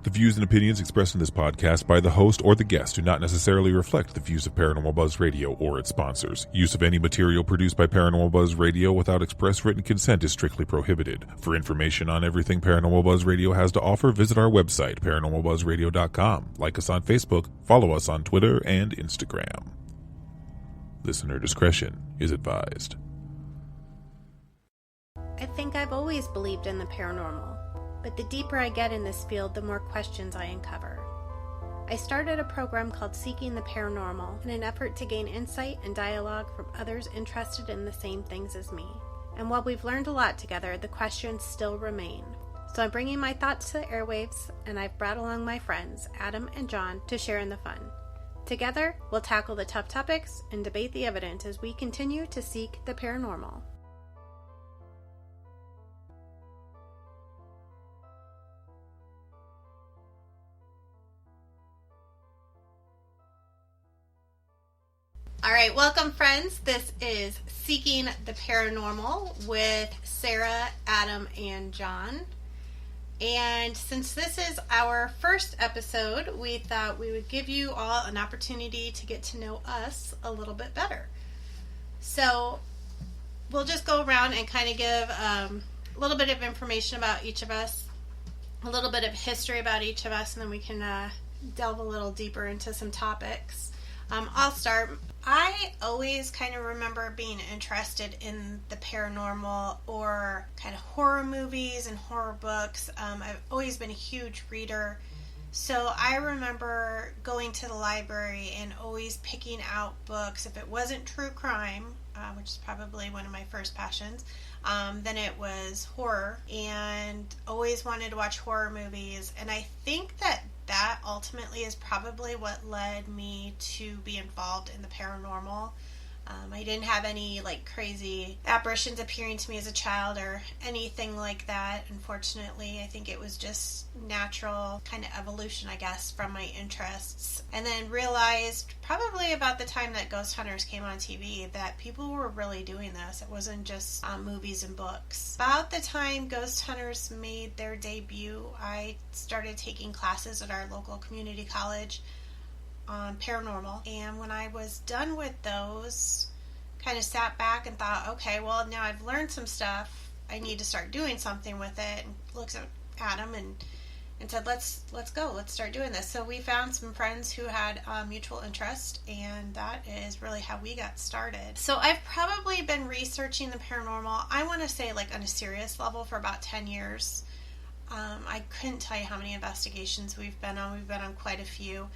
The views and opinions expressed in this podcast by the host or the guest do not necessarily reflect the views of Paranormal Buzz Radio or its sponsors. Use of any material produced by Paranormal Buzz Radio without express written consent is strictly prohibited. For information on everything Paranormal Buzz Radio has to offer, visit our website, paranormalbuzzradio.com. Like us on Facebook, follow us on Twitter and Instagram. Listener discretion is advised. I think I've always believed in the paranormal, but the deeper I get in this field, the more questions I uncover. I started a program called Seeking the Paranormal in an effort to gain insight and dialogue from others interested in the same things as me. And while we've learned a lot together, the questions still remain. So I'm bringing my thoughts to the airwaves, and I've brought along my friends, Adam and John, to share in the fun. Together, we'll tackle the tough topics and debate the evidence as we continue to seek the paranormal. All right, welcome friends. This is Seeking the Paranormal with Sarah, Adam, and John. And since this is our first episode, we thought we would give you all an opportunity to get to know us a little bit better. So we'll just go around and kind of give a little bit of information about each of us, a little bit of history about each of us, and then we can delve a little deeper into some topics. I'll start. I always kind of remember being interested in the paranormal or kind of horror movies and horror books. I've always been a huge reader. So I remember going to the library and always picking out books. If it wasn't true crime, which is probably one of my first passions, then it was horror, and always wanted to watch horror movies. And I think that ultimately is probably what led me to be involved in the paranormal. I didn't have any crazy apparitions appearing to me as a child or anything like that. Unfortunately, I think it was just natural kind of evolution, I guess, from my interests. And then realized probably about the time that Ghost Hunters came on TV that people were really doing this. It wasn't just movies and books. About the time Ghost Hunters made their debut, I started taking classes at our local community college on paranormal, and when I was done with those, kind of sat back and thought, okay, well, now I've learned some stuff, I need to start doing something with it, and looked at Adam and said, let's go, let's start doing this. So we found some friends who had mutual interest, and that is really how we got started. So I've probably been researching the paranormal, I want to say on a serious level, for about 10 years. I couldn't tell you how many investigations we've been on. We've been on quite a few.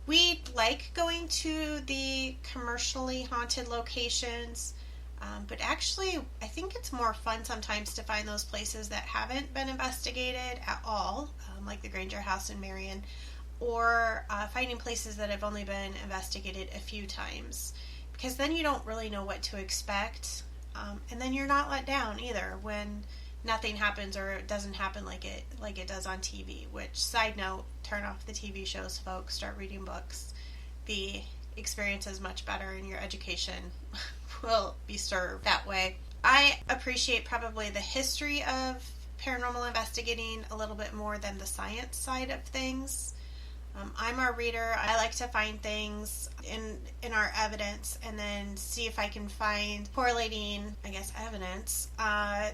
We like going to the commercially haunted locations, but actually I think it's more fun sometimes to find those places that haven't been investigated at all, like the Granger House in Marion, or finding places that have only been investigated a few times, because then you don't really know what to expect, and then you're not let down either when nothing happens or it doesn't happen like it does on TV, which, side note, turn off the TV shows, folks, start reading books. The experience is much better and your education will be served that way. I appreciate probably the history of paranormal investigating a little bit more than the science side of things. I'm our reader. I like to find things in our evidence and then see if I can find correlating, evidence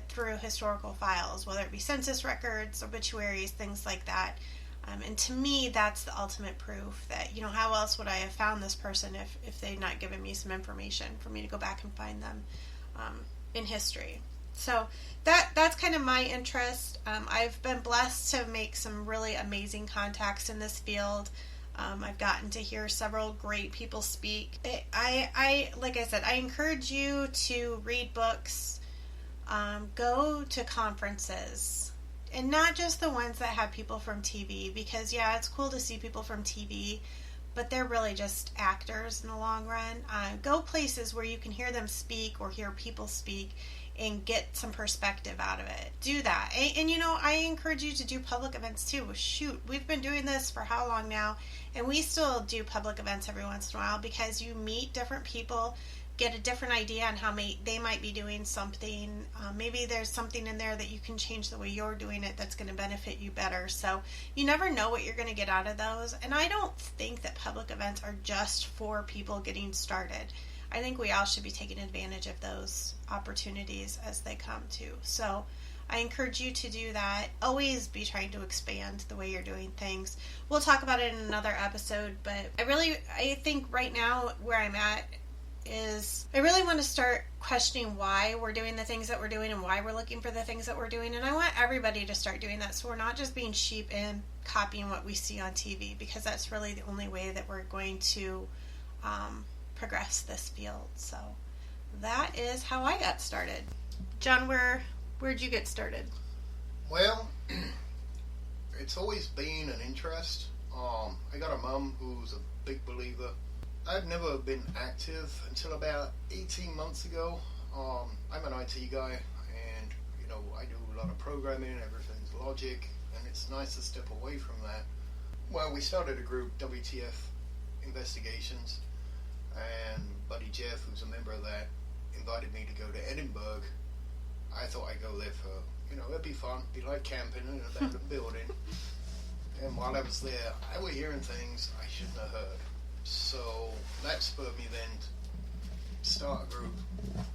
through historical files, whether it be census records, obituaries, things like that. And to me, that's the ultimate proof that, how else would I have found this person if they'd not given me some information for me to go back and find them in history. So that's kind of my interest. I've been blessed to make some really amazing contacts in this field. I've gotten to hear several great people speak. I like I said, I encourage you to read books, go to conferences, and not just the ones that have people from TV, because it's cool to see people from TV, but they're really just actors in the long run. Go places where you can hear them speak or hear people speak and get some perspective out of it. Do that. And I encourage you to do public events too. Shoot, we've been doing this for how long now, and we still do public events every once in a while because you meet different people get a different idea on how they might be doing something. Maybe there's something in there that you can change the way you're doing it that's going to benefit you better. So you never know what you're going to get out of those. And I don't think that public events are just for people getting started. I think we all should be taking advantage of those opportunities as they come too. So I encourage you to do that. Always be trying to expand the way you're doing things. We'll talk about it in another episode, but I think right now where I'm at is I really want to start questioning why we're doing the things that we're doing and why we're looking for the things that we're doing. And I want everybody to start doing that, so we're not just being sheep and copying what we see on TV, because that's really the only way that we're going to progress this field. So that is how I got started. John, where'd you get started? Well, it's always been an interest. I got a mum who's a big believer. I've never been active until about 18 months ago. I'm an IT guy, and I do a lot of programming. Everything's logic, and it's nice to step away from that. Well, we started a group, WTF Investigations, and Buddy Jeff, who's a member of that, invited me to go to Edinburgh. I thought I'd go there for, it'd be fun, be like camping in an abandoned building. And while I was there, I was hearing things I shouldn't have heard. So that spurred me then to start a group,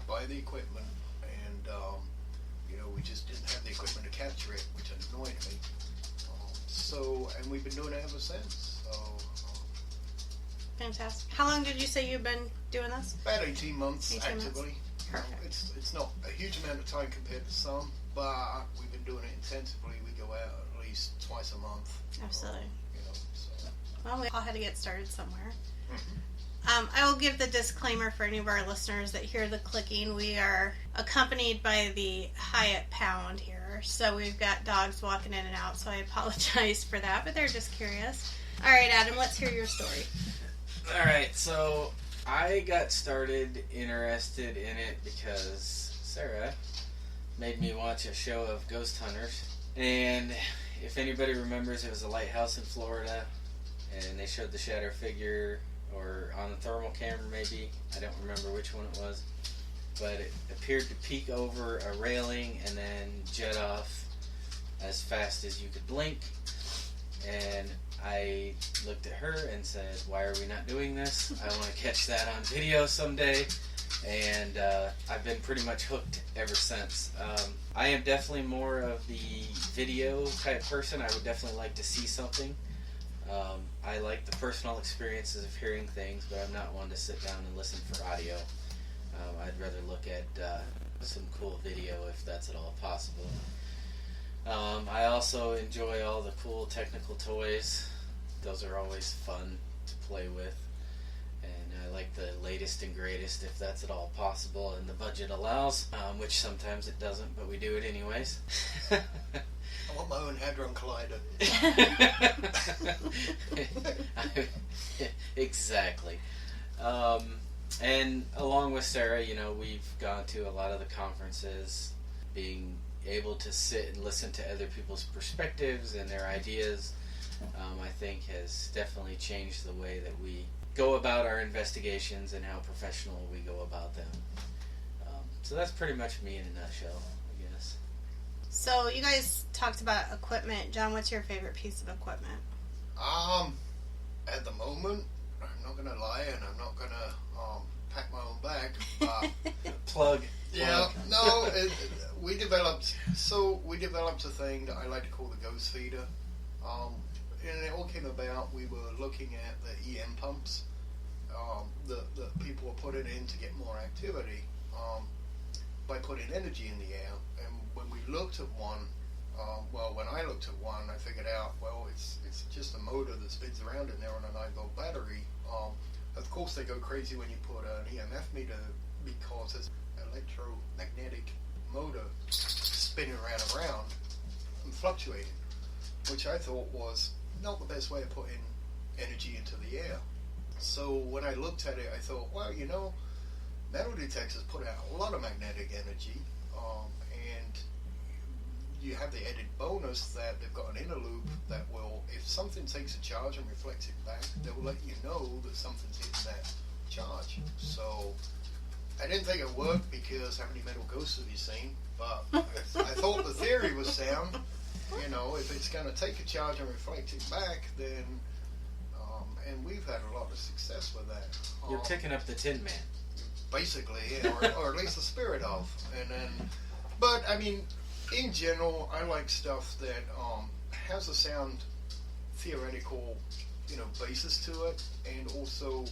buy the equipment, and we just didn't have the equipment to capture it, which annoyed me. And we've been doing it ever since. So fantastic. How long did you say you've been doing this? About 18 months 18 actively. Months. Perfect. It's not a huge amount of time compared to some, but we've been doing it intensively. We go out at least twice a month. Absolutely. So. Well, we all had to get started somewhere. Mm-hmm. I will give the disclaimer for any of our listeners that hear the clicking. We are accompanied by the Hyatt Pound here, so we've got dogs walking in and out, so I apologize for that, but they're just curious. All right, Adam, let's hear your story. All right, so I got started interested in it because Sarah made me watch a show of ghost hunters, and if anybody remembers, it was a lighthouse in Florida, and they showed the shadow figure, or on a thermal camera maybe, I don't remember which one it was, but it appeared to peek over a railing and then jet off as fast as you could blink. And I looked at her and said, why are we not doing this? I want to catch that on video someday. And I've been pretty much hooked ever since. I am definitely more of the video type person. I would definitely like to see something. I like the personal experiences of hearing things, but I'm not one to sit down and listen for audio. I'd rather look at some cool video if that's at all possible. I also enjoy all the cool technical toys. Those are always fun to play with. And I like the latest and greatest if that's at all possible and the budget allows, which sometimes it doesn't, but we do it anyways. I want my own Hadron Collider. Exactly. And along with Sarah, we've gone to a lot of the conferences, being able to sit and listen to other people's perspectives and their ideas, I think has definitely changed the way that we go about our investigations and how professional we go about them. So that's pretty much me in a nutshell, I guess. So you guys talked about equipment. John, what's your favorite piece of equipment? At the moment, I'm not gonna lie, and I'm not gonna pack my own bag. Plug. Yeah, no. We developed a thing that I like to call the ghost feeder, and it all came about. We were looking at the EM pumps that people were putting in to get more activity by putting energy in the air. And when we looked at one, when I looked at one, I figured out, it's just a motor that spins around in there on a 9-volt battery. Of course, they go crazy when you put an EMF meter because it's an electromagnetic motor spinning around and fluctuating, which I thought was not the best way of putting energy into the air. So when I looked at it, I thought, metal detectors put out a lot of magnetic energy, and you have the added bonus that they've got an inner loop that will, if something takes a charge and reflects it back, they will let you know that something's hitting that charge. So I didn't think it worked because how many metal ghosts have you seen? But I thought the theory was sound. You know, if it's going to take a charge and reflect it back, then, and we've had a lot of success with that. You're picking up the Tin Man. Basically, yeah, or at least the spirit of. And then, but I mean, in general, I like stuff that has a sound theoretical, you know, basis to it, and also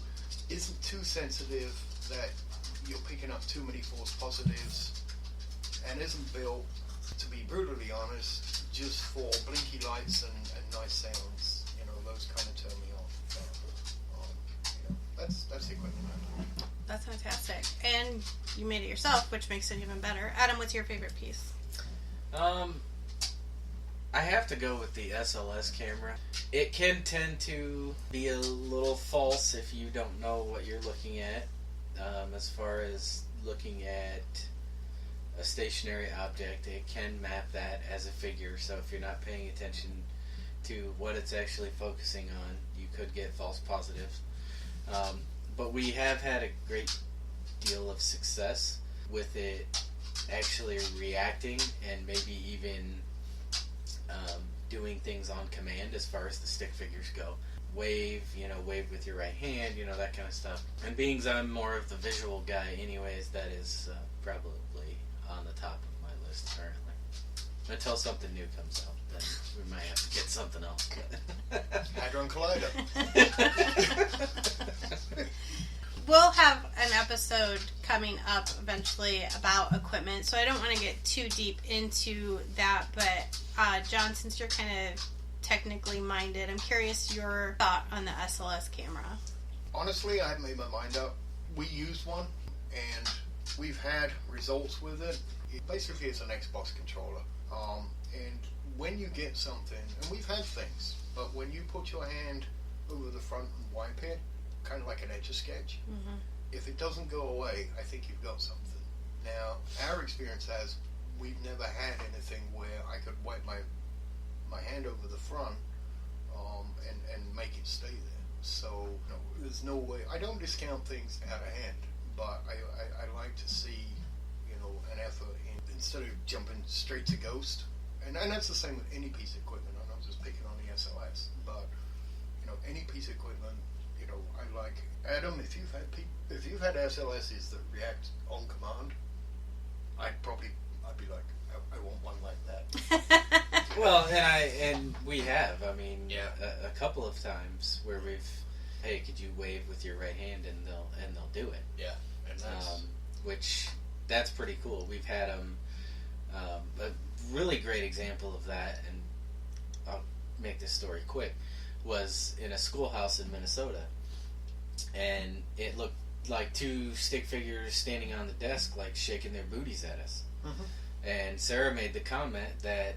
isn't too sensitive that you're picking up too many false positives, and isn't built, to be brutally honest, just for blinky lights and nice sounds. You know, those kind of turn me off. You know, that's the equipment I like. That's fantastic. And you made it yourself, which makes it even better. Adam, what's your favorite piece? I have to go with the SLS camera. It can tend to be a little false if you don't know what you're looking at, as far as looking at a stationary object. It can map that as a figure, so if you're not paying attention to what it's actually focusing on, you could get false positives. But we have had a great deal of success with it actually reacting and maybe even doing things on command as far as the stick figures go. Wave with your right hand, that kind of stuff. And being I'm more of the visual guy anyways, that is probably on the top of my list currently. Until something new comes out, then we might have to get something else. Hadron Collider. We'll have an episode coming up eventually about equipment, so I don't want to get too deep into that, but John, since you're kind of technically minded, I'm curious your thought on the SLS camera. Honestly, I haven't made my mind up. We used one, and we've had results with it. Basically, it's an Xbox controller. And when you get something, and we've had things, but when you put your hand over the front and wipe it, kind of like an Etch-a-Sketch, if it doesn't go away, I think you've got something. Now, our experience has, we've never had anything where I could wipe my hand over the front and make it stay there. So, there's no way. I don't discount things out of hand, but I like to see, an effort instead of jumping straight to Ghost. And that's the same with any piece of equipment. I'm not just picking on the SLS, but any piece of equipment, I like. Adam, if you've had SLSs that react on command, I'd be like, I want one like that. Well, and we have. I mean, a couple of times where hey, could you wave with your right hand, and they'll do it. Yeah, and that's pretty cool. We've had them. A really great example of that, and I'll make this story quick, was in a schoolhouse in Minnesota, and it looked like two stick figures standing on the desk, like shaking their booties at us. And Sarah made the comment that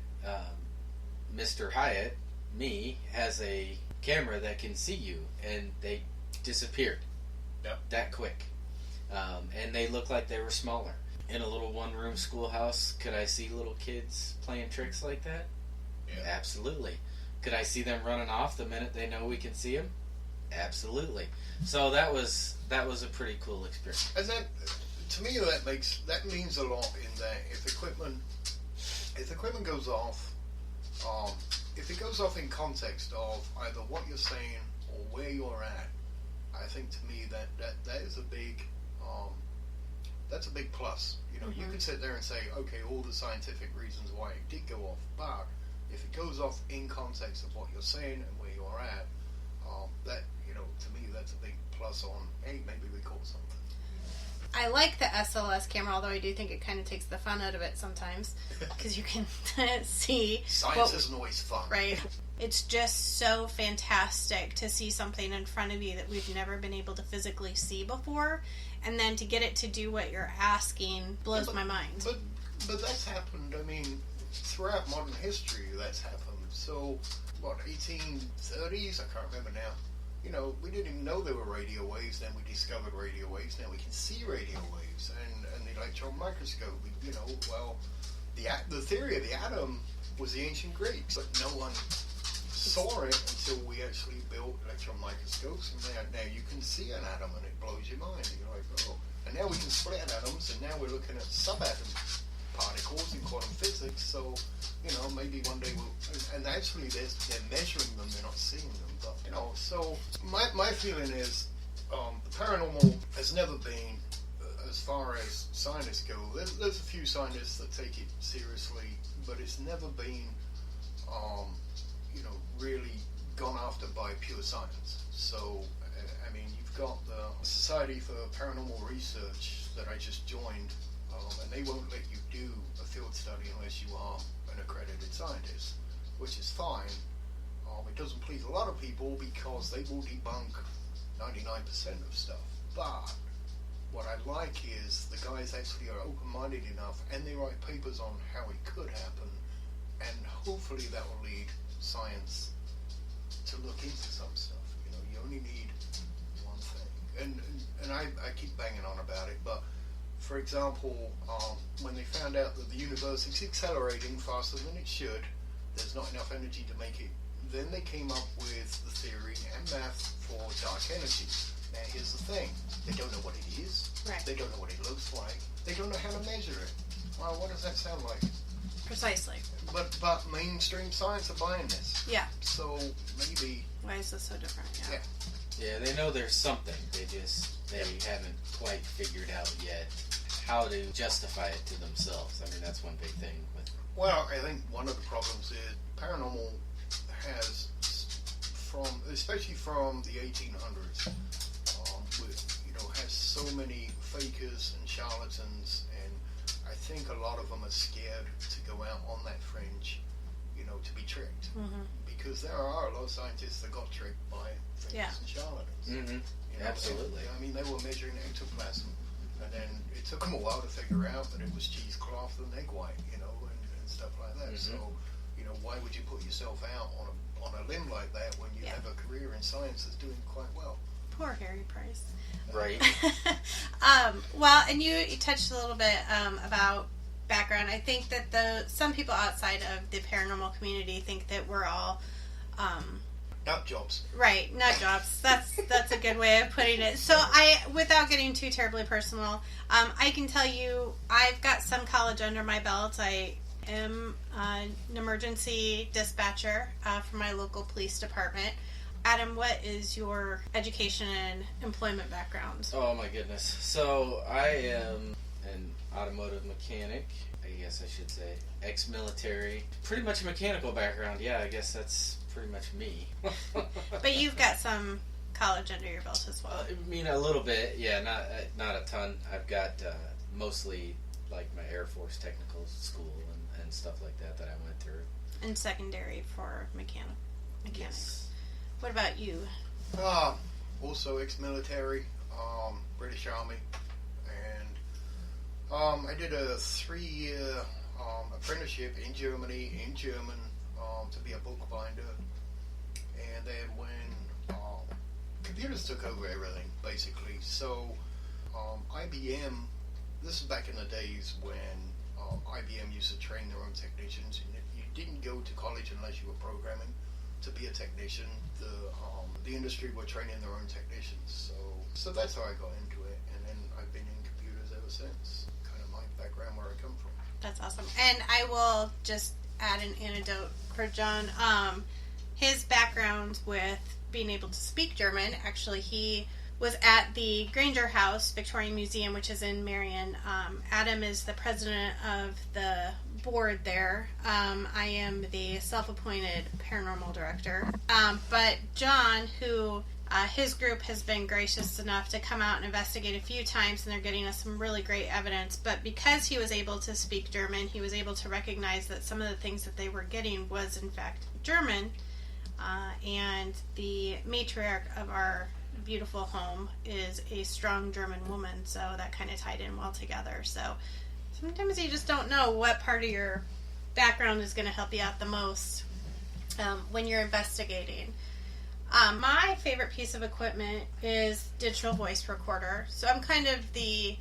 Mr. Hyatt, me, has a camera that can see you, and they disappeared that quick. And they looked like they were smaller. In a little one-room schoolhouse, could I see little kids playing tricks like that? Yeah. Absolutely. Could I see them running off the minute they know we can see them? Absolutely. So that was a pretty cool experience. And that, to me, that means a lot in that if equipment goes off, if it goes off in context of either what you're saying or where you're at, I think to me that is a big that's a big plus. You can sit there and say, okay, all the scientific reasons why it did go off, but if it goes off in context of what you're saying and where you're at, that to me that's a big plus on, hey, maybe we caught something. I like the SLS camera, although I do think it kind of takes the fun out of it sometimes, because you can see science isn't always fun, right? It's just so fantastic to see something in front of you that we've never been able to physically see before, and then to get it to do what you're asking blows my mind. But that's happened. I mean, throughout modern history, that's happened. So, 1830s? I can't remember now. We didn't even know there were radio waves. Then we discovered radio waves. Now we can see radio waves, and the electron microscope. The theory of the atom was the ancient Greeks, but no one saw it until we actually built electron microscopes, and now you can see an atom, and it blows your mind. And you're like, oh. And now we can split atoms, and now we're looking at subatom particles in quantum physics. So, maybe one day we'll. And actually, they're measuring them; they're not seeing them. But so my feeling is, the paranormal has never been, as far as scientists go. There's a few scientists that take it seriously, but it's never been, really gone after by pure science. So, I mean, you've got the Society for Paranormal Research that I just joined, and they won't let you do a field study unless you are an accredited scientist, which is fine. It doesn't please a lot of people because they will debunk 99% of stuff. But what I like is the guys actually are open-minded enough, and they write papers on how it could happen, and hopefully that will lead science to look into some stuff. You only need one thing. And I keep banging on about it, but for example, when they found out that the universe is accelerating faster than it should, there's not enough energy to make it, then they came up with the theory and math for dark energy. Now here's the thing, they don't know what it is, Right. They don't know what it looks like, they don't know how to measure it. Well, what does that sound like? Precisely. But mainstream science are buying this. Yeah. So maybe. Why is this so different? Yeah. Yeah, they know there's something. They haven't quite figured out yet how to justify it to themselves. I mean, that's one big thing with. Well, I think one of the problems is paranormal has, especially from the 1800s, has so many fakers and charlatans, and I think a lot of them are scared to go out on that fringe, to be tricked. Mm-hmm. Because there are a lot of scientists that got tricked by fakers and charlatans. Mm-hmm. Absolutely. They were measuring ectoplasm, and then it took them a while to figure out that it was cheesecloth and egg white, and stuff like that. Mm-hmm. So, why would you put yourself out on a limb like that when you have a career in science that's doing quite well? Poor Harry Price. Right. Well, and you touched a little bit about background. I think that some people outside of the paranormal community think that we're all nut jobs. Right, nut jobs. That's a good way of putting it. So without getting too terribly personal, I can tell you I've got some college under my belt. I am an emergency dispatcher for my local police department. Adam, what is your education and employment background? Oh my goodness. So I am an automotive mechanic, I guess I should say. Ex-military. Pretty much a mechanical background. Yeah, I guess that's pretty much me. But you've got some college under your belt as well. I mean, a little bit. Yeah, not a ton. I've got mostly like my Air Force technical school and stuff like that I went through. And secondary for mechanics. Yes. What about you? Also ex-military, British Army, and I did a 3-year apprenticeship in Germany, in German, to be a bookbinder. And then when computers took over everything, basically, so IBM, this is back in the days when IBM used to train their own technicians, and you didn't go to college unless you were programming to be a technician. The industry were training their own technicians, so that's how I got into it, and then I've been in computers ever since. Kind of my background, where I come from. That's awesome. And I will just add an anecdote for John. His background with being able to speak German, actually he was at the Granger House Victorian Museum, which is in Marion. Adam is the president of the board there. I am the self-appointed paranormal director. But John, who his group has been gracious enough to come out and investigate a few times, and they're getting us some really great evidence. But because he was able to speak German, he was able to recognize that some of the things that they were getting was in fact German. And the matriarch of our beautiful home is a strong German woman, so that kind of tied in well together. So sometimes you just don't know what part of your background is going to help you out the most when you're investigating. My favorite piece of equipment is digital voice recorder. So I'm kind of the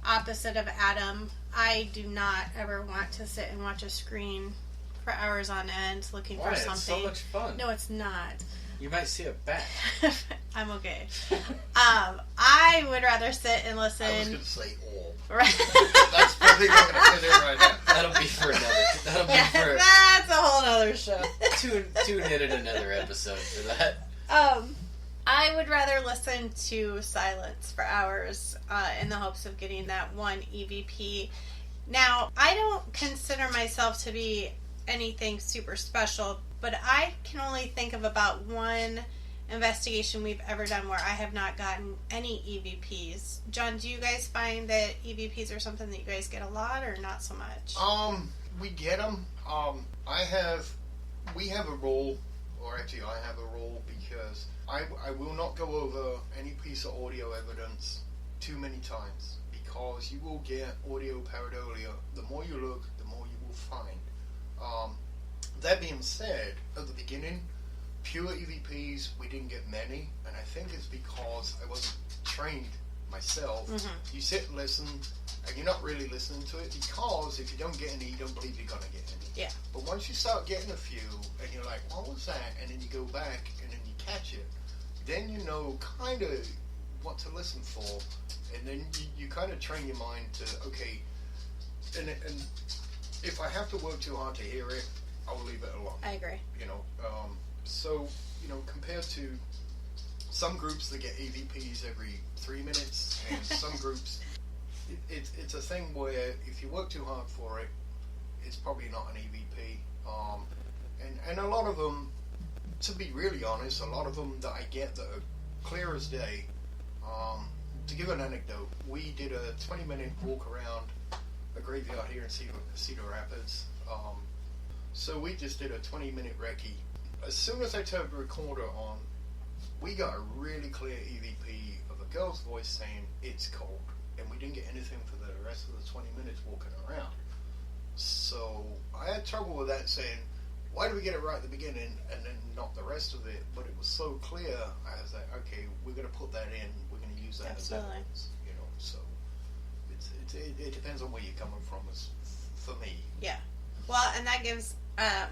opposite of Adam. I do not ever want to sit and watch a screen for hours on end looking for something. It's so much fun. No, it's not. You might see a bat. I'm okay. I would rather sit and listen. I was going to say all. Right. That's probably not going to fit in right now. That'll be for another. That's a whole other show. Tune in at another episode for that. I would rather listen to silence for hours in the hopes of getting that one EVP. Now, I don't consider myself to be anything super special, but I can only think of about one investigation we've ever done where I have not gotten any EVPs. John, do you guys find that EVPs are something that you guys get a lot or not so much? We get them. We have a rule, or actually I have a rule, because I will not go over any piece of audio evidence too many times, because you will get audio pareidolia. The more you look, the more you will find. That being said, at the beginning, pure EVPs, we didn't get many, and I think it's because I wasn't trained myself. Mm-hmm. You sit and listen, and you're not really listening to it, because if you don't get any, you don't believe you're going to get any. Yeah. But once you start getting a few, and you're like, what was that? And then you go back, and then you catch it, then you know kind of what to listen for, and then you kind of train your mind to, okay, and if I have to work too hard to hear it, I will leave it alone. I agree. So, compared to some groups that get EVPs every 3 minutes, and some groups, it's a thing where if you work too hard for it, it's probably not an EVP. And a lot of them, to be really honest, a lot of them that I get that are clear as day. To give an anecdote, we did a 20-minute walk around a graveyard here in Cedar Rapids. So we just did a 20-minute recce. As soon as I turned the recorder on, we got a really clear EVP of a girl's voice saying, "It's cold." And we didn't get anything for the rest of the 20 minutes walking around. So I had trouble with that, saying, why do we get it right at the beginning and then not the rest of it? But it was so clear, I was like, okay, we're going to put that in. We're going to use that as evidence. So it depends on where you're coming from, for me. Yeah. Well, and that gives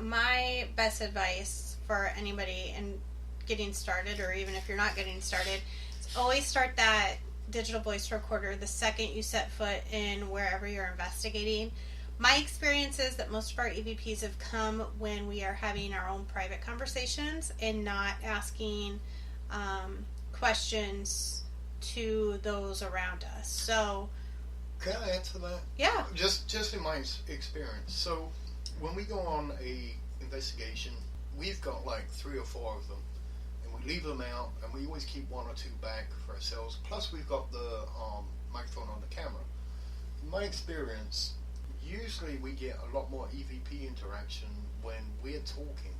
my best advice for anybody in getting started, or even if you're not getting started, is always start that digital voice recorder the second you set foot in wherever you're investigating. My experience is that most of our EVPs have come when we are having our own private conversations and not asking questions to those around us. So, can I answer that? Yeah. Just in my experience. So, when we go on a investigation, we've got like 3 or 4 of them, and we leave them out, and we always keep 1 or 2 back for ourselves. Plus, we've got the microphone on the camera. In my experience, usually we get a lot more EVP interaction when we're talking.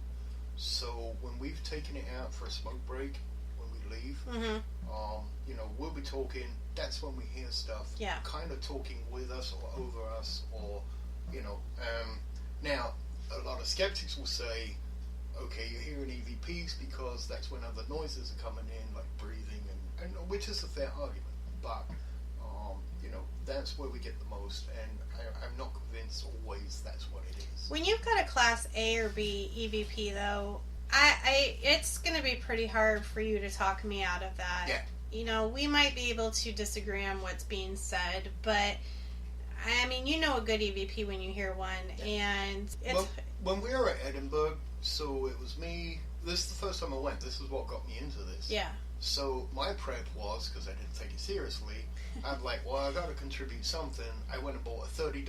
So when we've taken it out for a smoke break, when we leave, we'll be talking. That's when we hear stuff. Yeah. Kind of talking with us or over us, or now a lot of skeptics will say, okay, you're hearing EVPs because that's when other noises are coming in, like breathing, and which is a fair argument, but that's where we get the most, and I'm not convinced always that's what it is. When you've got a Class A or B EVP, though, it's going to be pretty hard for you to talk me out of that. Yeah. We might be able to disagree on what's being said, but I mean, a good EVP when you hear one, and it's... When we were at Edinburgh, so it was me, this is the first time I went, this is what got me into this. Yeah. So my prep was, because I didn't take it seriously, I'm like, well, I got to contribute something. I went and bought a $30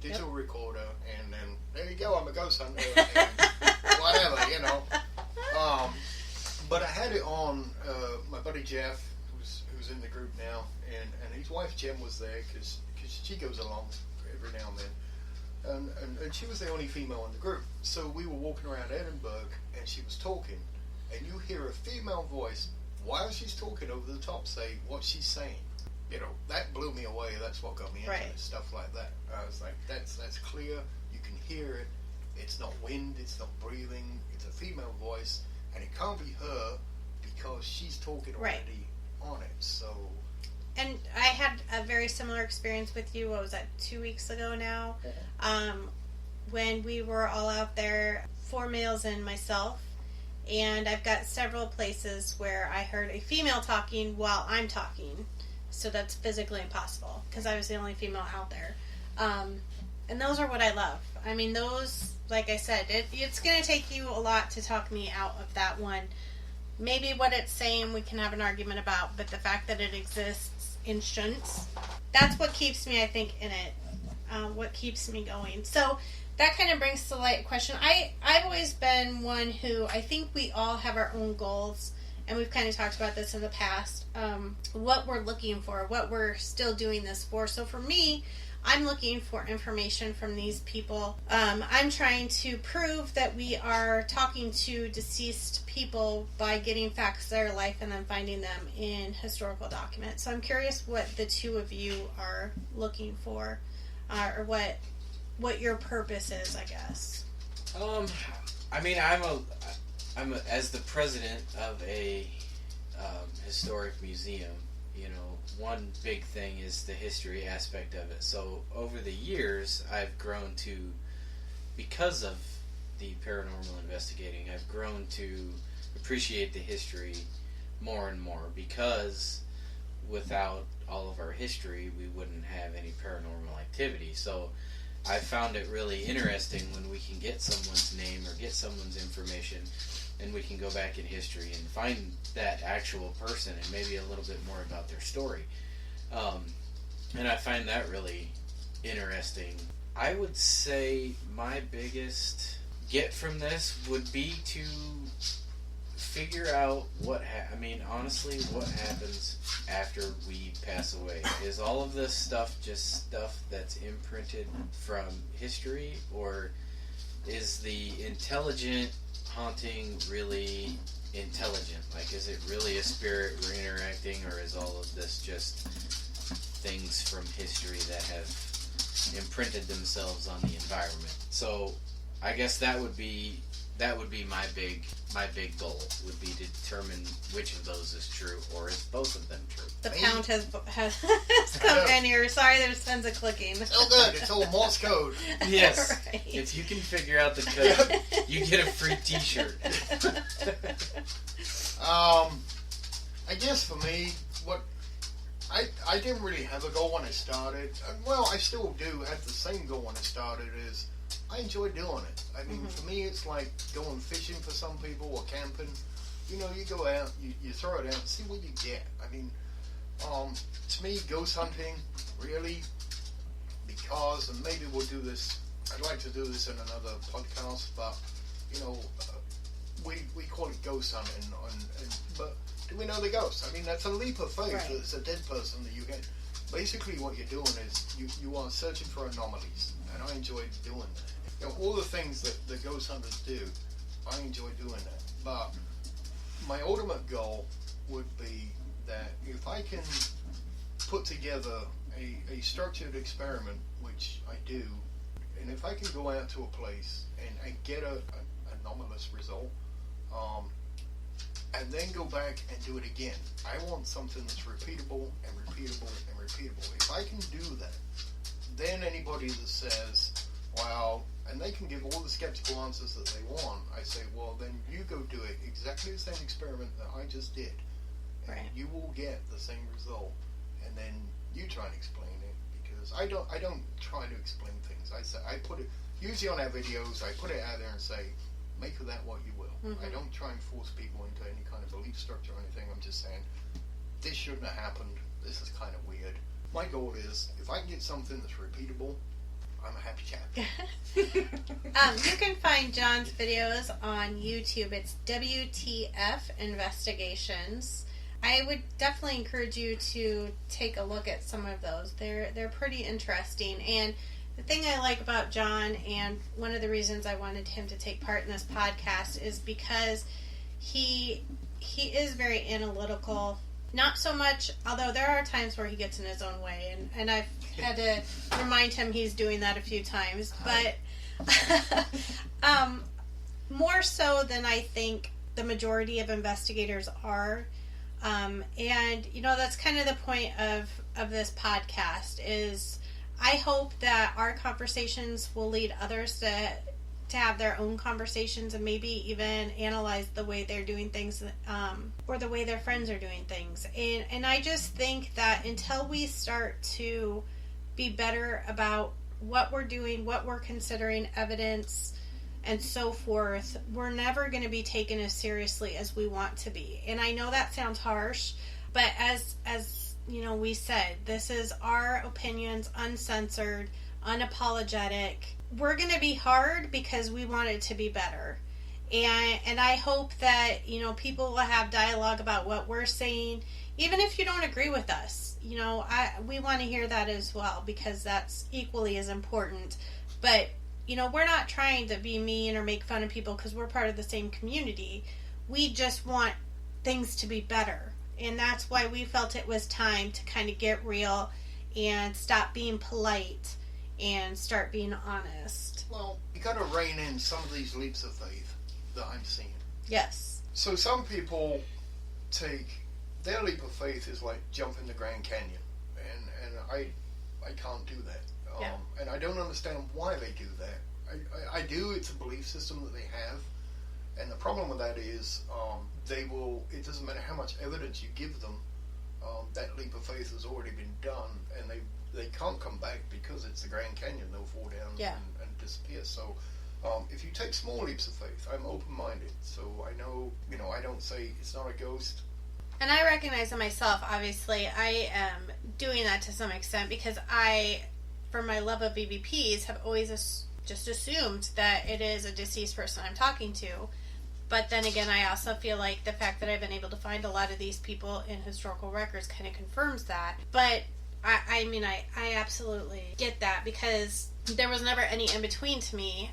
digital recorder, and then there you go, I'm a ghost hunter, and whatever, But I had it on. My buddy Jeff, who's in the group now, and his wife Jen was there because she goes along every now and then, and she was the only female in the group. So we were walking around Edinburgh, and she was talking, and you hear a female voice while she's talking over the top say what she's saying. That blew me away. That's what got me into it, stuff like that. I was like, that's clear. You can hear it. It's not wind. It's not breathing. It's a female voice, and it can't be her because she's talking already on it. So. And I had a very similar experience with you. What was that, 2 weeks ago now? When we were all out there, 4 males and myself, And I've got several places where I heard a female talking while I'm talking. So that's physically impossible because I was the only female out there. And those are what I love. I mean, those, like I said, it's going to take you a lot to talk me out of that one. Maybe what it's saying we can have an argument about, but the fact that it exists in shunts, that's what keeps me, I think, in it. What keeps me going. So that kind of brings to light a question. I've always been one who, I think we all have our own goals, and we've kind of talked about this in the past, what we're looking for, what we're still doing this for. So for me, I'm looking for information from these people. I'm trying to prove that we are talking to deceased people by getting facts of their life and then finding them in historical documents. So I'm curious what the two of you are looking for, or what your purpose is, I guess. I mean, I'm as the president of a historic museum. You know, one big thing is the history aspect of it. So over the years, I've grown to, because of the paranormal investigating, I've grown to appreciate the history more and more, because without all of our history, we wouldn't have any paranormal activity. So I found it really interesting when we can get someone's name or get someone's information, and we can go back in history and find that actual person and maybe a little bit more about their story. And I find that really interesting. I would say my biggest get from this would be to figure out honestly, what happens after we pass away. Is all of this stuff just stuff that's imprinted from history, or is the intelligent haunting really intelligent? Like, is it really a spirit we're interacting, or is all of this just things from history that have imprinted themselves on the environment? So I guess that would be my big goal, would be to determine which of those is true, or is both of them true. The pound has come in here. Sorry, there's tons of clicking. Oh, good. It's all Morse code. Yes. Right. If you can figure out the code, you get a free T-shirt. I guess for me, I didn't really have a goal when I started. Well, I still do have the same goal when I started. Is I enjoy doing it. I mean, for me, it's like going fishing for some people, or camping. You know, you go out, you throw it out, and see what you get. I mean, to me, ghost hunting, really, because, and maybe we'll do this, I'd like to do this in another podcast, but, you know, we call it ghost hunting, but do we know the ghost? I mean, that's a leap of faith. Right. It's a dead person that you get. Basically, what you're doing is you are searching for anomalies, and I enjoy doing that. You know, all the things that the ghost hunters do, I enjoy doing that. But my ultimate goal would be that if I can put together a structured experiment, which I do, and if I can go out to a place and get an anomalous result, and then go back and do it again. I want something that's repeatable and repeatable and repeatable. If I can do that, then anybody that says, well, and they can give all the skeptical answers that they want, I say, well, then you go do it exactly the same experiment that I just did, and right. You will get the same result, and then you try and explain it, because I don't try to explain things. I put it, usually on our videos, I put it out there and say, make of that what you will. Mm-hmm. I don't try and force people into any kind of belief structure or anything. I'm just saying, this shouldn't have happened. This is kind of weird. My goal is, if I can get something that's repeatable, I'm a happy chap. You can find John's videos on YouTube. It's WTF Investigations. I would definitely encourage you to take a look at some of those. They're pretty interesting. And the thing I like about John, and one of the reasons I wanted him to take part in this podcast, is because he is very analytical. Not so much, although there are times where he gets in his own way, and I've had to remind him he's doing that a few times, but more so than I think the majority of investigators are. And, you know, that's kind of the point of this podcast is I hope that our conversations will lead others to to have their own conversations and maybe even analyze the way they're doing things, or the way their friends are doing things. And I just think that until we start to be better about what we're doing, what we're considering evidence, and so forth, we're never going to be taken as seriously as we want to be. And I know that sounds harsh, but as you know, we said, this is our opinions, uncensored, unapologetic. We're going to be hard because we want it to be better. And I hope that, you know, people will have dialogue about what we're saying, even if you don't agree with us. You know, we want to hear that as well, because that's equally as important. But, you know, we're not trying to be mean or make fun of people because we're part of the same community. We just want things to be better. And that's why we felt it was time to kind of get real and stop being polite and start being honest. Well, you got to rein in some of these leaps of faith that I'm seeing. Yes. So some people take their leap of faith is like jumping the Grand Canyon, and I can't do that. Yeah. And I don't understand why they do that. I do. It's a belief system that they have, and the problem with that is they will. It doesn't matter how much evidence you give them. That leap of faith has already been done, and they can't come back because it's the Grand Canyon. They'll fall down and disappear. So if you take small leaps of faith, I'm open-minded. So I know, you know, I don't say it's not a ghost. And I recognize in myself, obviously, I am doing that to some extent because I, for my love of EVPs, have always just assumed that it is a deceased person I'm talking to. But then again, I also feel like the fact that I've been able to find a lot of these people in historical records kind of confirms that. But I mean, I absolutely get that, because there was never any in between to me.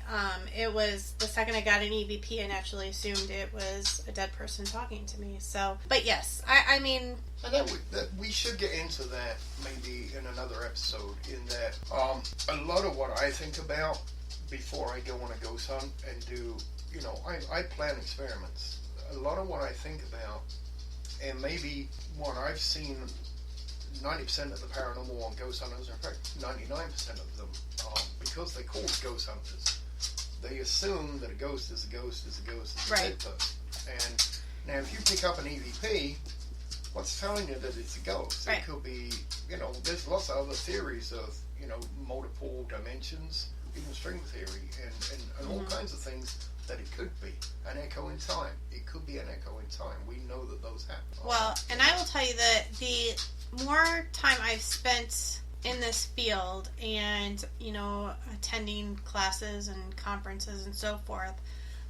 It was the second I got an EVP, I naturally assumed it was a dead person talking to me. So, but yes, I mean, And we should get into that maybe in another episode. In that, a lot of what I think about before I go on a ghost hunt and do, you know, I plan experiments. A lot of what I think about, and maybe what I've seen, 90% of the paranormal on ghost hunters, in fact 99% of them, because they're called ghost hunters, they assume that a ghost is a ghost is a ghost is a Right. dead person. And now if you pick up an EVP, what's telling you that it's a ghost? Right. It could be, you know, there's lots of other theories of, you know, multiple dimensions, even string theory, and all kinds of things that it could be. An echo in time. It could be an echo in time. We know that those happen. well, and I will tell you that the more time I've spent in this field and, you know, attending classes and conferences and so forth,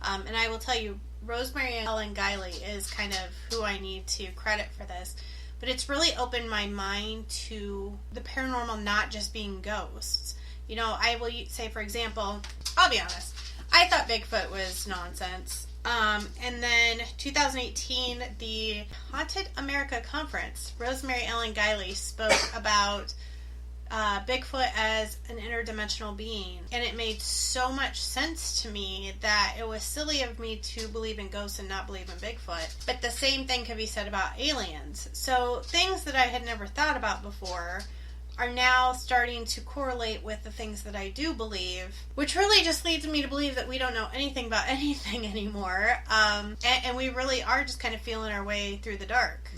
and I will tell you, Rosemary Ellen Guiley is kind of who I need to credit for this, but it's really opened my mind to the paranormal not just being ghosts. You know, I will say, for example, I'll be honest, I thought Bigfoot was nonsense. And then 2018, the Haunted America Conference, Rosemary Ellen Guiley spoke about Bigfoot as an interdimensional being. And it made so much sense to me that it was silly of me to believe in ghosts and not believe in Bigfoot. But the same thing could be said about aliens. So things that I had never thought about before are now starting to correlate with the things that I do believe, which really just leads me to believe that we don't know anything about anything anymore, and we really are just kind of feeling our way through the dark.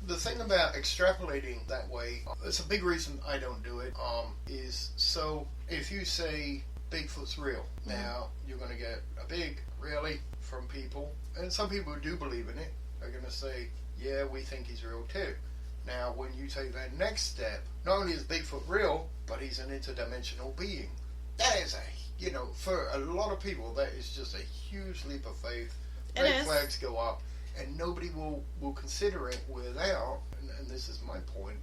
The thing about extrapolating that way, it's a big reason I don't do it, is so if you say Bigfoot's real, now you're going to get a big really from people, and some people who do believe in it are going to say, yeah, we think he's real too. Now, when you take that next step, not only is Bigfoot real, but he's an interdimensional being. That is you know, for a lot of people, that is just a huge leap of faith. Red flags go up, and nobody will consider it without, and this is my point,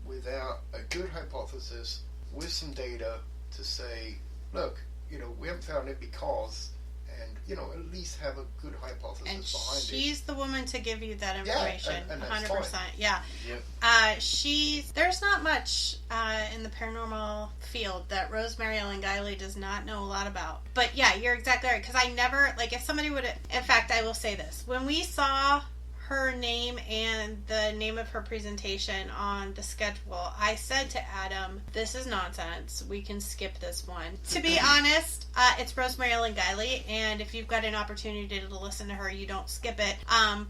without a good hypothesis with some data to say, look, you know, we haven't found it because, and, you know, at least have a good hypothesis And behind it. she's the woman to give you that information. and 100%. fine. Yeah. Yep. There's not much in the paranormal field that Rosemary Ellen Guiley does not know a lot about. But yeah, you're exactly right. Because I never, like, if somebody would, in fact, I will say this. When we saw her name and the name of her presentation on the schedule, I said to Adam, this is nonsense. We can skip this one. To be honest, it's Rosemary Ellen Guiley, and if you've got an opportunity to listen to her, you don't skip it.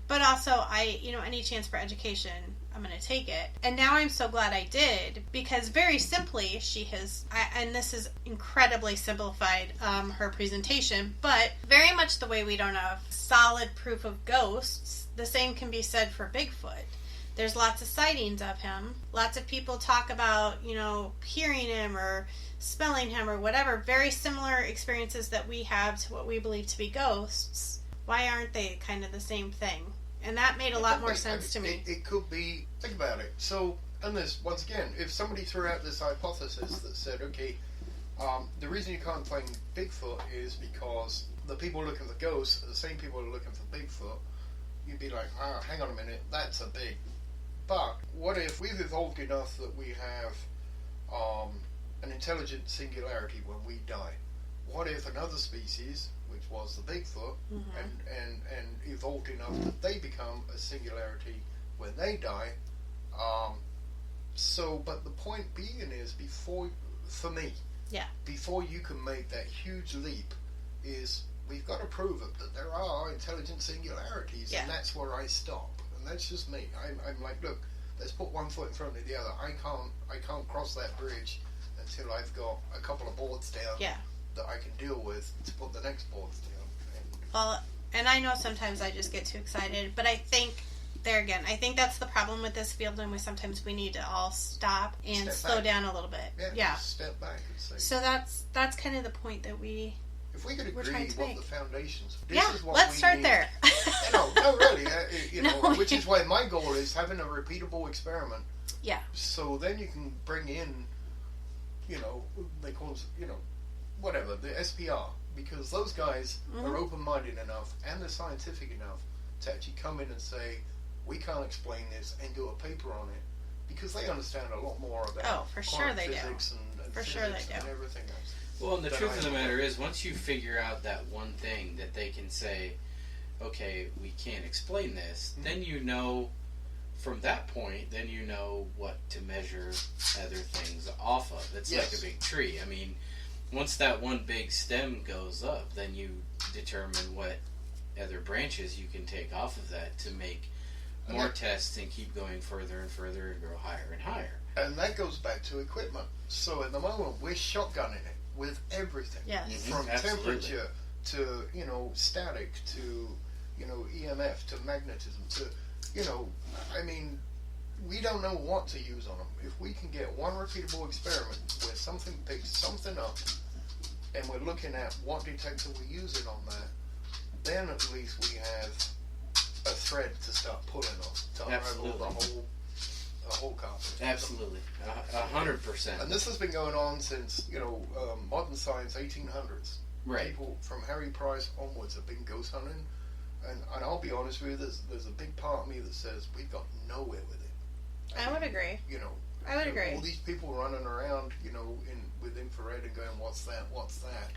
But also, any chance for education, I'm going to take it. And now I'm so glad I did, because very simply, she has, and this is incredibly simplified, her presentation, but very much the way we don't have solid proof of ghosts, the same can be said for Bigfoot. There's lots of sightings of him. Lots of people talk about, hearing him or smelling him or whatever. Very similar experiences that we have to what we believe to be ghosts. Why aren't they kind of the same thing? And that made a lot more sense to me. It could be, think about it. So, and this, once again, if somebody threw out this hypothesis that said, okay, the reason you can't claim Bigfoot is because the people looking for ghosts are the same people who are looking for Bigfoot, you'd be like, hang on a minute, that's a big. But what if we've evolved enough that we have an intelligent singularity when we die? What if another species, which was the Bigfoot, and evolved enough that they become a singularity when they die? But the point being is, for me, before you can make that huge leap, is we've got to prove it, that there are intelligent singularities, and that's where I stop. And that's just me. I'm like, look, let's put one foot in front of the other. I can't cross that bridge until I've got a couple of boards down that I can deal with to put the next boards down. And I know sometimes I just get too excited, but I think that's the problem with this field, and sometimes we need to all stop and slow down a little bit. Yeah. Step back and say. So that's kind of the point that we. If we could agree what the foundations, is what let's start need. there. No, really, which is why my goal is having a repeatable experiment. Yeah. So then you can bring in, they call it, whatever, the SPR, because those guys are open-minded enough and they're scientific enough to actually come in and say, we can't explain this, and do a paper on it, because they understand a lot more about quantum physics and physics and everything else. Well, and the truth of the matter is, once you figure out that one thing that they can say, okay, we can't explain this, then from that point, then you know what to measure other things off of. It's like a big tree. I mean, once that one big stem goes up, then you determine what other branches you can take off of that to make more tests and keep going further and further and grow higher and higher. And that goes back to equipment. So at the moment, we're shotgunning it with everything. Yes. From temperature to, static to, EMF to magnetism to, we don't know what to use on them. If we can get one repeatable experiment where something picks something up and we're looking at what detector we're using on that, then at least we have a thread to start pulling on to unravel the whole carpet. Absolutely. 100%. And this has been going on since, modern science, 1800s. Right. People from Harry Price onwards have been ghost hunting. And I'll be honest with you, there's a big part of me that says we've got nowhere with it. I would agree. I would agree. All these people running around, with infrared and going, what's that?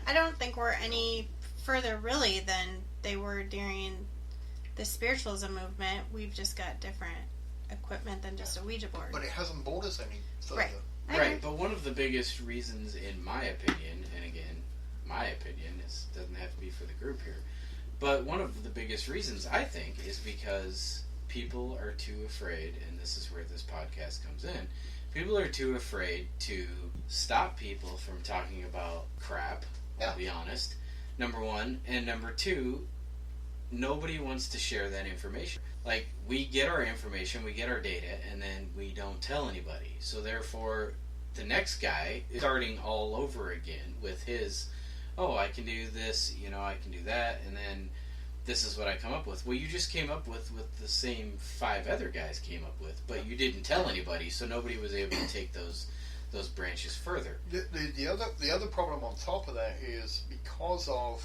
I don't think we're any further really than they were during the spiritualism movement. We've just got different equipment than just a Ouija board. But it hasn't brought us any further. Right, but one of the biggest reasons, in my opinion, and again, my opinion doesn't have to be for the group here, but one of the biggest reasons, I think, is because people are too afraid, and this is where this podcast comes in, people are too afraid to stop people from talking about crap, I'll be honest, number one, and number two, nobody wants to share that information. Like, we get our information, we get our data, and then we don't tell anybody. So therefore, the next guy is starting all over again with his, I can do this, I can do that, and then this is what I come up with. Well, you just came up with the same 5 other guys came up with, but you didn't tell anybody, so nobody was able to take those branches further. The other problem on top of that is because of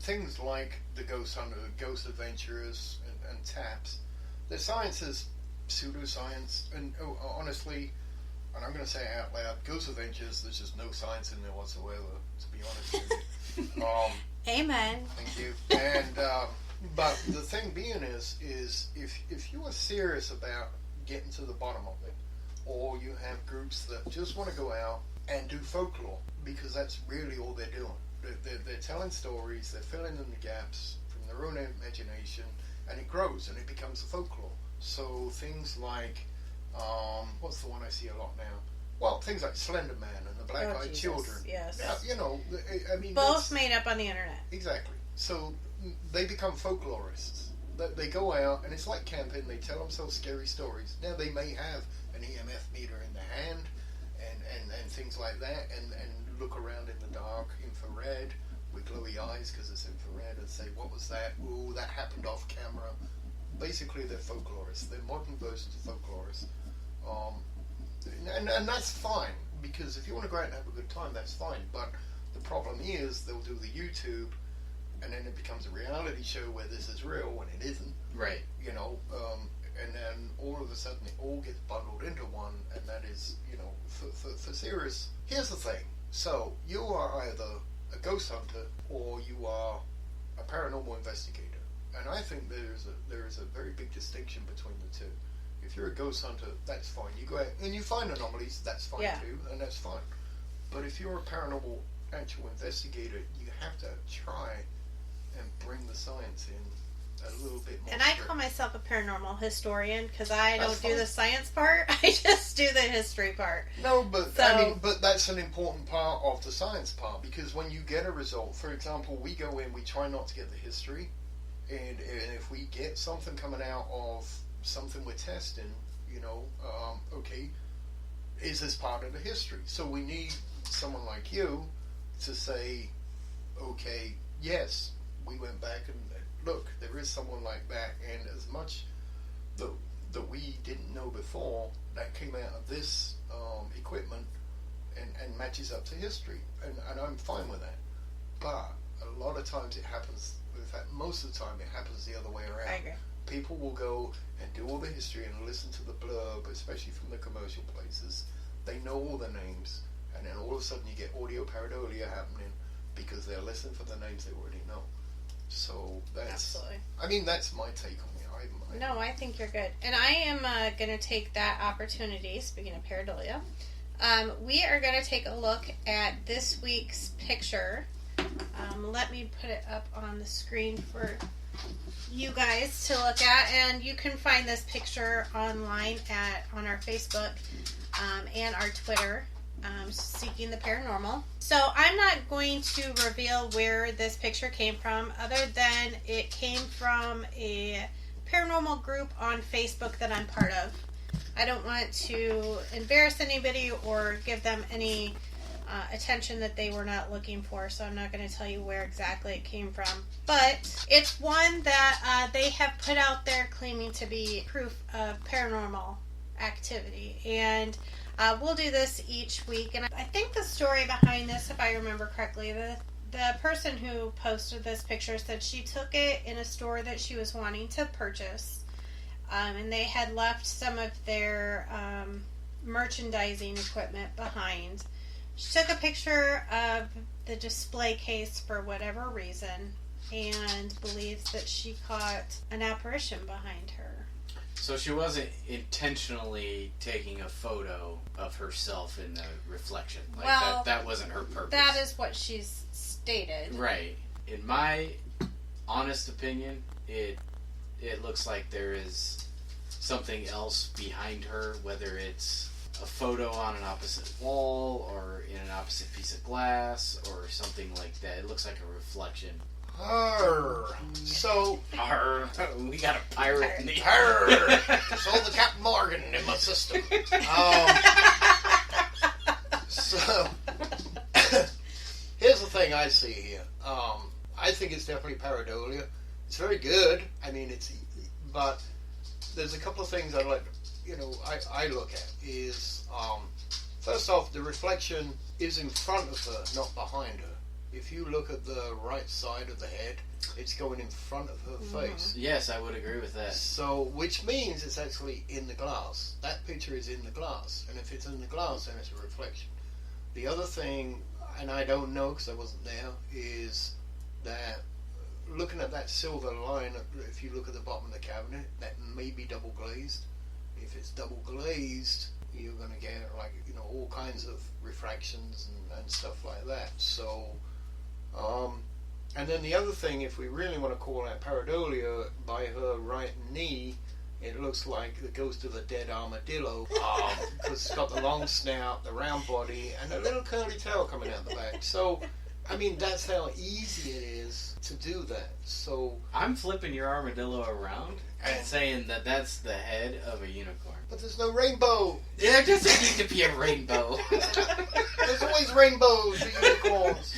things like the ghost hunter, ghost adventurers, and TAPS. The science is pseudoscience, and honestly, and I'm going to say it out loud, ghost adventures, there's just no science in there whatsoever, to be honest with you. Amen. Thank you. And But the thing being is if you are serious about getting to the bottom of it, or you have groups that just want to go out and do folklore, because that's really all they're doing. They're telling stories, they're filling in the gaps from their own imagination, and it grows and it becomes a folklore. So things like, what's the one I see a lot now? Well, things like Slender Man and the Black-Eyed Children. Yes. You know, I mean... Both made up on the internet. Exactly. So they become folklorists. They go out, and it's like camping. They tell themselves scary stories. Now, they may have an EMF meter in their hand and things like that, and look around in the dark, infrared, with glowy eyes because it's infrared, and say, what was that? Ooh, that happened off camera. Basically, they're folklorists. They're modern versions of folklorists. And that's fine, because if you want to go out and have a good time, that's fine. But the problem is they'll do the YouTube, and then it becomes a reality show where this is real when it isn't. Right. You know, and then all of a sudden it all gets bundled into one, and that is, you know, for serious. Here's the thing. So you are either a ghost hunter or you are a paranormal investigator. And I think there is a very big distinction between the two. If you're a ghost hunter, that's fine. You go out and you find anomalies, that's fine too, and that's fine. But if you're a paranormal actual investigator, you have to try and bring the science in a little bit more. And I call myself a paranormal historian because I That's don't do the science part. I just do the history part. No, but I mean, but that's an important part of the science part, because when you get a result, for example, we go in, we try not to get the history, and if we get something coming out of something we're testing, you know, okay, is this part of the history? So we need someone like you to say, okay, yes, we went back and look, there is someone like that, and as much that we didn't know before, that came out of this equipment and matches up to history, and I'm fine with that. But a lot of times it happens, in fact most of the time it happens the other way around. I agree. People will go and do all the history and listen to the blurb, especially from the commercial places. They know all the names, and then all of a sudden you get audio pareidolia happening because they're listening for the names they already know. So that's, absolutely. I mean, that's my take on it. No, I think you're good. And I am going to take that opportunity, speaking of pareidolia, we are going to take a look at this week's picture. Let me put it up on the screen for you guys to look at, and you can find this picture online on our Facebook and our Twitter, Seeking the Paranormal. So I'm not going to reveal where this picture came from, other than it came from a paranormal group on Facebook that I'm part of. I don't want to embarrass anybody or give them any attention that they were not looking for, so I'm not going to tell you where exactly it came from. But it's one that they have put out there claiming to be proof of paranormal activity. And we'll do this each week. And I think the story behind this, if I remember correctly, the person who posted this picture said she took it in a store that she was wanting to purchase. And they had left some of their merchandising equipment behind. She took a picture of the display case for whatever reason and believes that she caught an apparition behind her. So she wasn't intentionally taking a photo of herself in the reflection. Like, well, that wasn't her purpose. That is what she's stated. Right. In my honest opinion, it looks like there is something else behind her, whether it's a photo on an opposite wall or in an opposite piece of glass or something like that. It looks like a reflection. So, we got a pirate in the so the Captain Morgan in my system. So, here's the thing I see here. I think it's definitely pareidolia. It's very good. I mean, but there's a couple of things I look at is, first off, the reflection is in front of her, not behind her. If you look at the right side of the head, it's going in front of her face. Yes, I would agree with that. So, which means it's actually in the glass. That picture is in the glass. And if it's in the glass, then it's a reflection. The other thing, and I don't know because I wasn't there, is that looking at that silver line, if you look at the bottom of the cabinet, that may be double glazed. If it's double glazed, you're going to get like, you know, all kinds of refractions and stuff like that. So, and then the other thing, if we really want to call out pareidolia, by her right knee, it looks like the ghost of a dead armadillo, because it's got the long snout, the round body, and a little curly tail coming out the back. So, I mean, that's how easy it is to do that. So I'm flipping your armadillo around and saying that that's the head of a unicorn. But there's no rainbow. There doesn't need to be a rainbow. There's always rainbows for unicorns.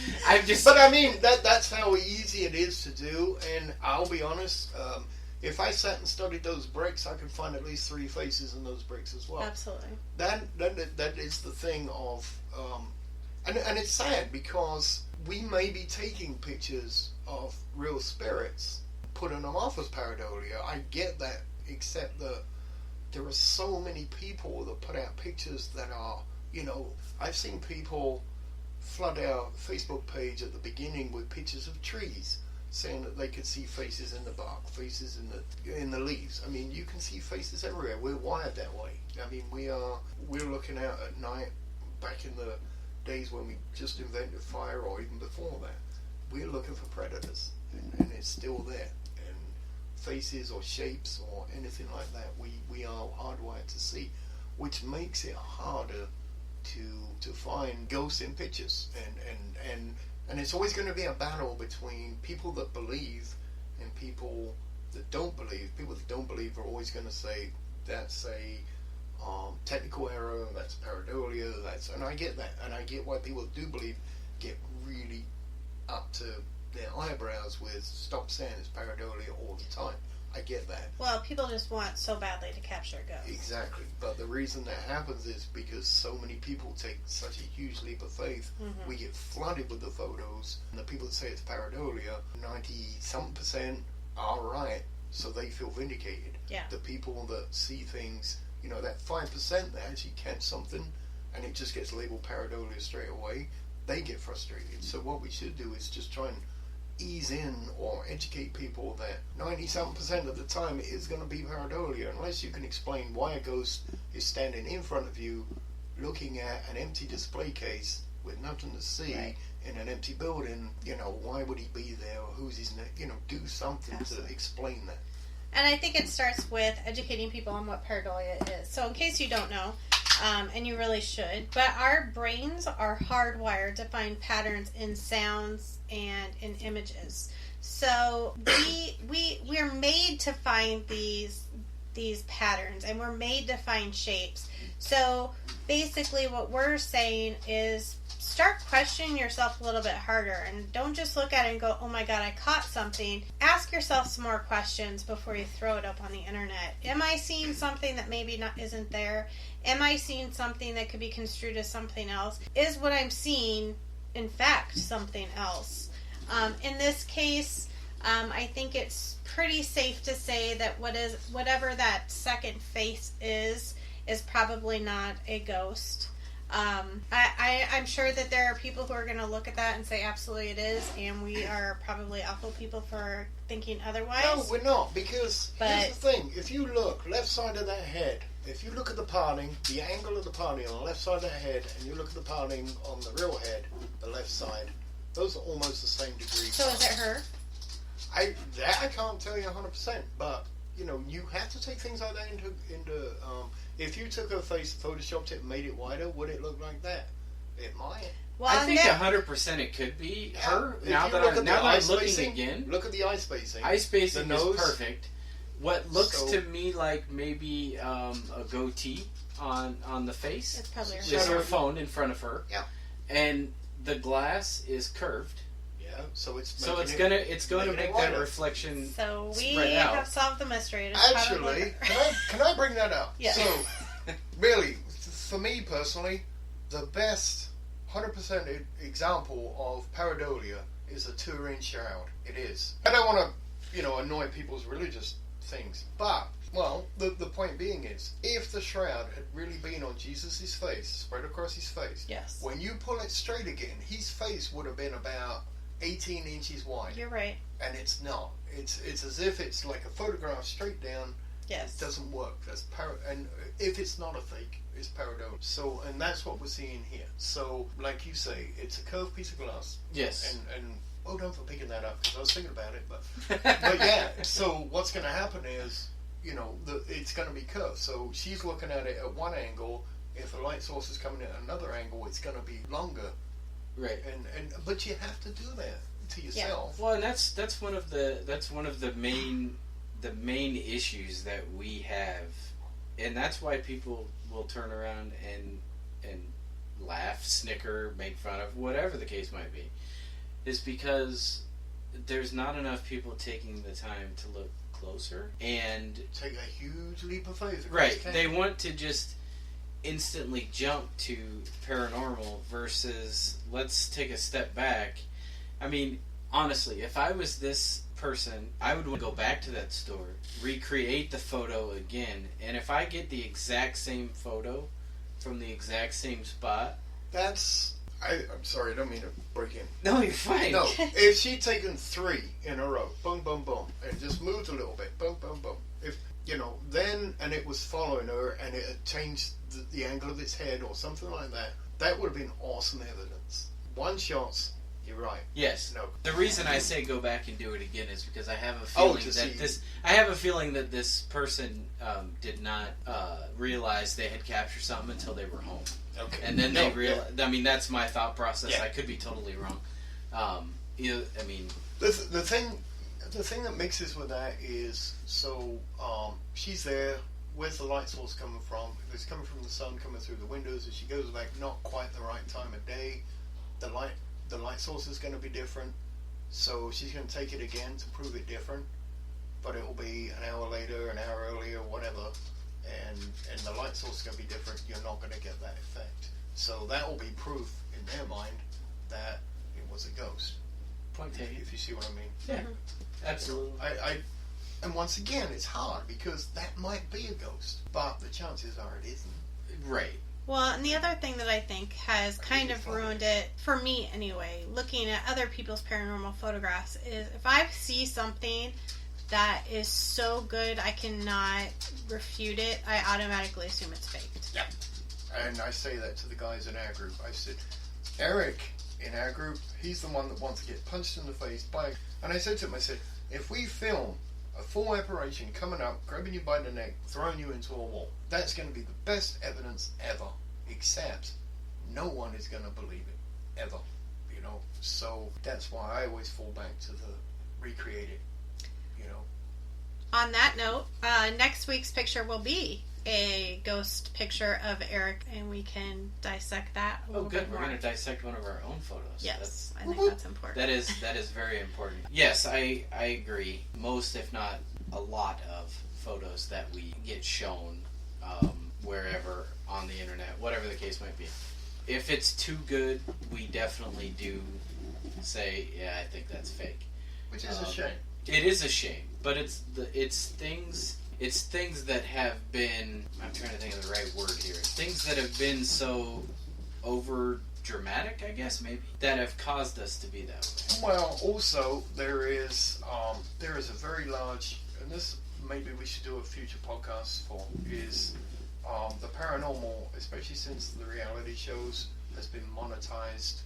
But I mean, that's how easy it is to do. And I'll be honest, if I sat and studied those bricks, I could find at least 3 faces in those bricks as well. Absolutely. That is the thing of, and it's sad because we may be taking pictures of real spirits, putting them off as pareidolia. I get that, except that there are so many people that put out pictures that are, you know, I've seen people flood our Facebook page at the beginning with pictures of trees, saying that they could see faces in the bark, faces in the leaves. I mean, you can see faces everywhere. We're wired that way. I mean, we're looking out at night. Back in the days when we just invented fire, or even before that, we're looking for predators, and it's still there. And faces or shapes or anything like that, we are hardwired to see, which makes it harder to find ghosts in pictures. And it's always going to be a battle between people that believe and people that don't believe. People that don't believe are always going to say that's a technical error, that's pareidolia, and I get that, and I get why people that do believe get really up to their eyebrows with stop saying it's pareidolia all the time. I get that. Well, people just want so badly to capture a ghost. Exactly. But the reason that happens is because so many people take such a huge leap of faith. Mm-hmm. We get flooded with the photos, and the people that say it's pareidolia, 90-something% are right, so they feel vindicated. Yeah. The people that see things, you know, that 5% that actually catch something, and it just gets labeled pareidolia straight away, they get frustrated. So what we should do is just try and ease in or educate people that 90-something% of the time it is going to be pareidolia, unless you can explain why a ghost is standing in front of you looking at an empty display case with nothing to see. Right. In an empty building. You know, why would he be there, or who's his name? You know, do something Absolutely. To explain that. And I think it starts with educating people on what pareidolia is. So in case you don't know, and you really should, but our brains are hardwired to find patterns in sounds and in images. So we're made to find these patterns, and we're made to find shapes. So basically what we're saying is start questioning yourself a little bit harder, and don't just look at it and go, oh my god, I caught something. Ask yourself some more questions before you throw it up on the internet. Am I seeing something that maybe isn't there? Am I seeing something that could be construed as something else? Is what I'm seeing, in fact, something else? In this case, I think it's pretty safe to say that whatever that second face is probably not a ghost. I'm sure that there are people who are going to look at that and say absolutely it is, and we are probably awful people for thinking otherwise. No, we're not, because here's the thing. If you look left side of that head, if you look at the parting, the angle of the parting on the left side of that head, and you look at the parting on the real head, the left side, those are almost the same degree. So is it her? I can't tell you 100%, but you know, you have to take things like that into if you took her face, photoshopped it, and made it wider, would it look like that? It might. Well, I think 100% it could be her. Now that I'm looking again, look at the eye spacing. Eye spacing is perfect. What looks to me like maybe a goatee on the face. It's probably is her phone in front of her. Yeah. And the glass is curved. Yeah. So it's gonna make that reflection. So we have out. Solved the mystery. Actually, can I bring that up? Yeah. So really, for me personally, the best 100% example of pareidolia is a Turin shroud. It is. I don't want to, annoy people's religious things, but the point being is, if the shroud had really been on Jesus' face, spread across his face, yes, when you pull it straight again, his face would have been about 18 inches wide. You're right. And it's not. It's as if it's like a photograph straight down. Yes. It doesn't work. And if it's not a fake, it's pareidolia. So, and that's what we're seeing here. So, like you say, it's a curved piece of glass. Yes. And well done for picking that up, because I was thinking about it. But yeah, so what's going to happen is, it's going to be curved. So she's looking at it at one angle. If the light source is coming at another angle, it's going to be longer. Right. But you have to do that to yourself. Yeah. Well, and that's one of the main issues that we have, and that's why people will turn around and laugh, snicker, make fun of, whatever the case might be, is because there's not enough people taking the time to look closer and take a huge leap of faith. Right. They want to just instantly jump to paranormal versus let's take a step back. I mean, honestly, if I was this person, I would want to go back to that store, recreate the photo again, and if I get the exact same photo from the exact same spot... I'm sorry, I don't mean to break in. No, you're fine. No, if she'd taken 3 in a row, boom, boom, boom, and just moved a little bit, boom, boom, boom, if, then, and it was following her, and it had changed the angle of its head or something like that, that would have been awesome evidence. One shot's, you're right. Yes. No. The reason I say go back and do it again is because I have a feeling that this person did not realize they had captured something until they were home. Okay. And then they realized. I mean, that's my thought process. Yeah. I could be totally wrong. The thing that mixes with that is, so she's there. Where's the light source coming from? If it's coming from the sun coming through the windows, as she goes back, not quite the right time of day, the light source is going to be different. So she's going to take it again to prove it different, but it will be an hour later, an hour earlier, whatever, and the light source is going to be different. You're not going to get that effect. So that will be proof in their mind that it was a ghost. Point taken. If you see what I mean. Yeah, absolutely. And once again, it's hard because that might be a ghost, but the chances are it isn't. Right. Well, and the other thing that I think has kind of ruined it, for me anyway, looking at other people's paranormal photographs, is if I see something that is so good I cannot refute it, I automatically assume it's faked. Yeah. And I say that to the guys in our group. I said, Eric, in our group, he's the one that wants to get punched in the face by... And I said to him, I said, if we film a full apparition coming up, grabbing you by the neck, throwing you into a wall, that's going to be the best evidence ever. Except no one is going to believe it, ever. So that's why I always fall back to the recreate it, On that note, next week's picture will be a ghost picture of Eric, and we can dissect that a little bit more. We're going to dissect one of our own photos. Yes, I think that's important. That is very important. Yes, I agree. Most, if not a lot of photos that we get shown wherever on the internet, whatever the case might be. If it's too good, we definitely do say, yeah, I think that's fake. Which is a shame. It is a shame, but it's things that have been, I'm trying to think of the right word here, things that have been so over dramatic, I guess, maybe, that have caused us to be that way. Well, also, there is a very large, and this maybe we should do a future podcast for, is the paranormal, especially since the reality shows, has been monetized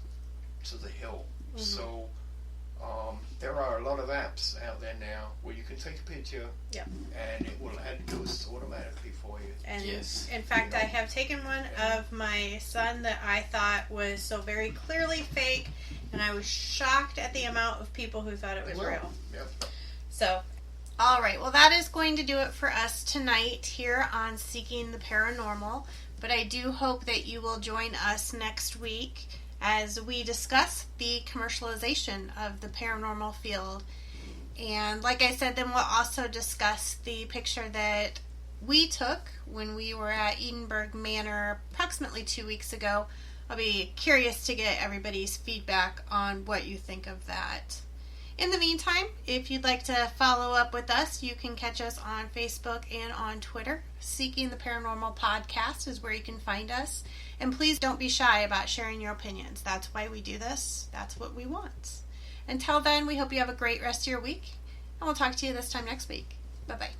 to the hill. Mm-hmm. So there are a lot of apps out there now where you can take a picture and it will add ghosts automatically for you. And yes. In fact, I have taken one of my son that I thought was so very clearly fake, and I was shocked at the amount of people who thought it was real. Yep. So, all right. Well, that is going to do it for us tonight here on Seeking the Paranormal. But I do hope that you will join us next week as we discuss the commercialization of the paranormal field. And like I said, then we'll also discuss the picture that we took when we were at Edenburg Manor approximately 2 weeks ago. I'll be curious to get everybody's feedback on what you think of that. In the meantime, if you'd like to follow up with us, you can catch us on Facebook and on Twitter. Seeking the Paranormal Podcast is where you can find us. And please don't be shy about sharing your opinions. That's why we do this. That's what we want. Until then, we hope you have a great rest of your week, and we'll talk to you this time next week. Bye-bye.